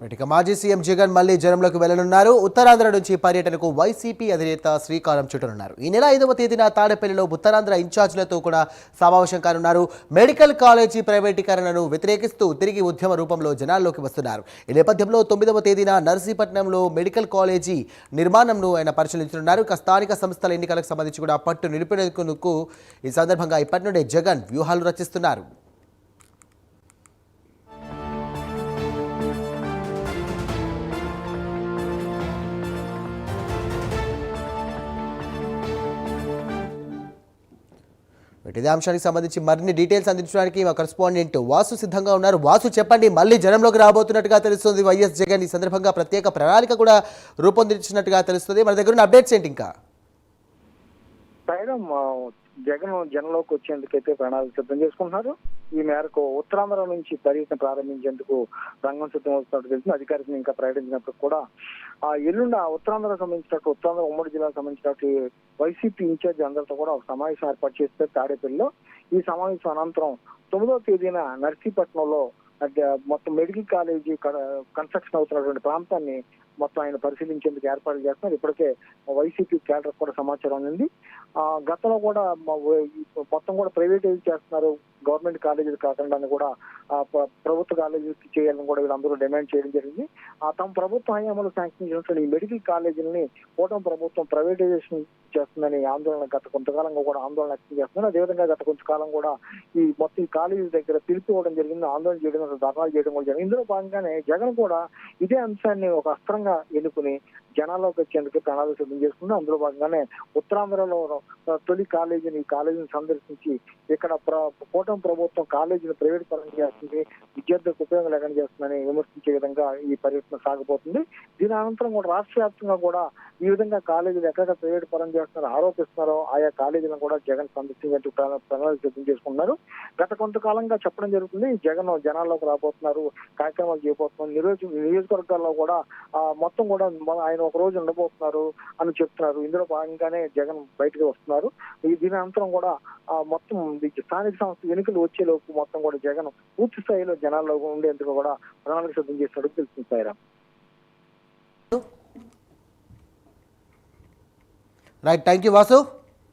ఇక మాజీ సీఎం జగన్ మళ్లీ జనంలోకి వెళ్లనున్నారు. ఉత్తరాంధ్ర నుంచి పర్యటనకు వైసీపీ అధినేత శ్రీకారం చుట్టనున్నారు. ఈ నెల 5వ తేదీన తాడేపల్లిలో ఉత్తరాంధ్ర ఇన్ఛార్జీలతో కూడా సమావేశం కానున్నారు. మెడికల్ కాలేజీ ప్రైవేటీకరణను వ్యతిరేకిస్తూ తిరిగి ఉద్యమ రూపంలో జనాల్లోకి వస్తున్నారు. ఈ నేపథ్యంలో 9వ తేదీన నర్సీపట్నంలో మెడికల్ కాలేజీ నిర్మాణంను ఆయన పరిశీలించనున్నారు. ఇక స్థానిక సంస్థల ఎన్నికలకు సంబంధించి కూడా పట్టు నిలిపేందుకు ఈ సందర్భంగా ఇప్పటి నుండే జగన్ వ్యూహాలు రచిస్తున్నారు. ఇదే అంశానికి సంబంధించి మరిన్ని డీటెయిల్స్ అందించడానికి మా కరెస్పాండెంట్ వాసు సిద్ధంగా ఉన్నారు. వాసు, చెప్పండి. మళ్ళీ జనంలోకి రాబోతున్నట్టుగా తెలుస్తుంది వైఎస్ జగన్. ఈ సందర్భంగా ప్రత్యేక ప్రణాళిక కూడా రూపొందించినట్టుగా తెలుస్తుంది. మన దగ్గర ఉన్న అప్డేట్స్ ఏంటి? ఇంకా జగన్ జనంలోకి వచ్చేందుకైతే ప్రణాళిక సిద్ధం చేసుకుంటున్నారు. ఈ మేరకు ఉత్తరాంధ్ర నుంచి పర్యటన ప్రారంభించేందుకు రంగం సిద్ధం అవుతున్నట్టు తెలిసింది. అధికారికంగా ఇంకా ప్రకటించినప్పుడు కూడా ఎల్లుండ ఉత్తరాంధ్రకు సంబంధించినట్టు ఉత్తరాంధ్ర ఉమ్మడి జిల్లాకు సంబంధించినట్టు వైసీపీ ఇన్ఛార్జి అందరితో కూడా ఒక సమావేశం ఏర్పాటు చేస్తే తాడేపల్లిలో. ఈ సమావేశం అనంతరం 9వ తేదీన నర్సీపట్నంలో మొత్తం మెడికల్ కాలేజీ కన్స్ట్రక్షన్ అవుతున్నటువంటి ప్రాంతాన్ని మొత్తం ఆయన పరిశీలించేందుకు ఏర్పాట్లు చేస్తున్నారు. ఇప్పటికే వైసీపీ క్యాడర్ కూడా సమాచారం ఉంది. గతంలో కూడా మొత్తం కూడా ప్రైవేటైజ్ చేస్తున్నారు, గవర్నమెంట్ కాలేజీలు కాకుండా కూడా ప్రభుత్వ కాలేజీలు చేయాలని కూడా వీళ్ళందరూ డిమాండ్ చేయడం జరిగింది. తమ ప్రభుత్వ హయాంలో శాంక్షన్ చేసిన ఈ మెడికల్ కాలేజీలని కూటమి ప్రభుత్వం ప్రైవేటైజేషన్ చేస్తుందని ఆందోళన గత కొంతకాలంగా కూడా ఆందోళన వ్యక్తం చేస్తున్నారు. అదేవిధంగా గత కొంతకాలం కూడా ఈ మొత్తం ఈ కాలేజీ దగ్గర పిలుపు ఇవ్వడం జరిగింది, ఆందోళన చేయడం, ధర్నాలు చేయడం కూడా జరిగింది. ఇందులో భాగంగానే జగన్ కూడా ఇదే అంశాన్ని ఒక అస్త్రంగా ఎన్నుకుని జనాల్లోకి వచ్చేందుకు ప్రణాళిక సిద్ధం చేసుకుంది. అందులో భాగంగానే ఉత్తరాంధ్రలో తొలి కాలేజీని సందర్శించి ఇక్కడ కూటమి ప్రభుత్వం కాలేజీని ప్రైవేట్ పరం చేస్తుంది, విద్యార్థులకు ఉపయోగం లేకుండా చేస్తుందని విమర్శించే విధంగా ఈ పర్యటన సాగబోతుంది. దీని అనంతరం కూడా రాష్ట్ర వ్యాప్తంగా కూడా ఈ విధంగా కాలేజీలు ఎక్కడ ప్రైవేట్ పరం చేస్తున్నారో ఆరోపిస్తున్నారో ఆయా కాలేజీలను కూడా జగన్ సందర్శించేందుకు ప్రణాళిక సిద్ధం చేసుకున్నారు. గత కొంతకాలంగా చెప్పడం జరుగుతుంది, జగన్ జనాల్లోకి రాబోతున్నారు, కార్యక్రమాలు చేయబోతున్నారు. నియోజకవర్గాల్లో కూడా మొత్తం కూడా ఆయన ఒక రోజు ఉండబోతున్నారు అని చెప్తున్నారు. ఇందులో భాగంగానే జగన్ బయటకు వస్తున్నారు. దీని అనంతరం కూడా మొత్తం స్థానిక సంస్థ ఎన్నికలు వచ్చేలోపు మొత్తం కూడా జగన్ పూర్తి స్థాయిలో జనాల్లో ఉండేందుకు కూడా ప్రణాళిక సిద్ధం చేసినట్టు తెలుస్తుంది. సాయిరా. Right, thank you Vasu.